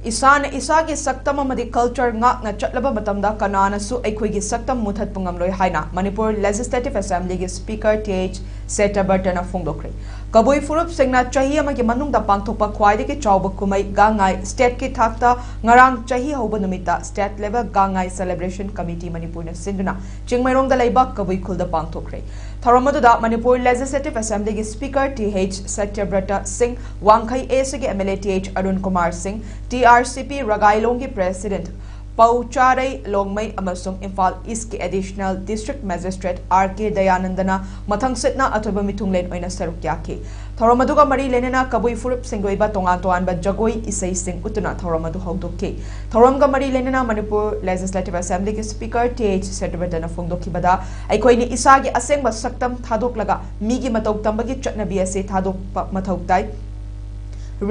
इसान इसागी सक्तम अमदी culture ngakna chatlaba matamda kanana su aikhoigi सक्तम मुथत pungamloi haina Manipur Legislative Assembly gi Speaker TH Setabartana phongdokre kaboi furup singna chahi amagi manungda pangthokpa khwaide ki chawba kumai GAAN NGAI state ki thakta ngarang chahi hoba numita state level GAAN NGAI celebration committee Manipur na sinduna chingmairong da leiba kaboi khulda pangthokre Tharamadda Manipur Legislative Assembly gi Speaker TH Setabartana Singh Wangkhai ASG MLA TH Arun Kumar Singh TRCP Ragailong ki President Paucharai Longmai amasung Imphal East ki Additional District Magistrate RK Dayanandana mathang sitna atoba mitunglen oina saruk yaki Thoramaduga mari lenena kabui furup singgoiba tongan toanba jagoi isai sing utuna thoramadu hawdokki Thoramga mari lenena Manipur Legislative Assembly ki Speaker TH Setabartana phongdokki bada aikoini isagi asengba saktam thadoklaga migi matau tambagi chatnabi ase thadokpa mathau tai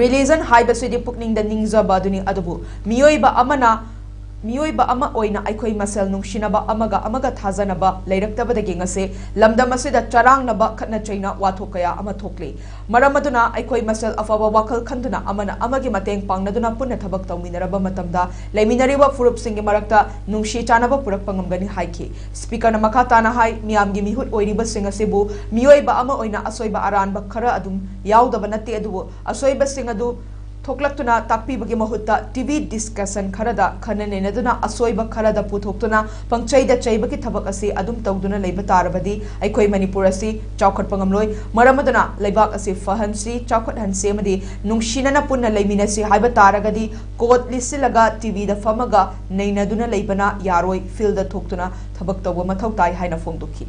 Religion haibasidi pukning da ningzaba duni adubu miyoiba amana Miyoiba ama oina aikoi masel nungsinaba amaga thajanaba leiraktabadagi ngase lamdam asida charangnaba khatna chaina wathok kaya ama thokle maramaduna aikoi masel afaba wakal khanduna amana amagi mateng pangnaduna punna thabak tawminaraba matamda leiminariba furup singi marakta nungsi chanaba purak pangamgani haiki speaker na makata na hai miyamgi mihut oiriba singasebu miyoiba ama oina asoiba aranba khara adum yaudaba natte adu asoiba singadu Thoklaktuna takpi bagi mahutta TV discussion kharada khananenaduna asoiba kharada puthoktuna pangchaida chaibaki thabak ase adum tawduna leiba tarabadi aikoi Manipur ase chawkhat pangamloi maramaduna leibak ase fahansi chawkhat hanse amadi nungsinana punna leiminasi haiba taragadi court lisilaga TV da famaga neinaduna leibana yaroi field da thoktuna thabak tawba mathau tai haina phongdokhi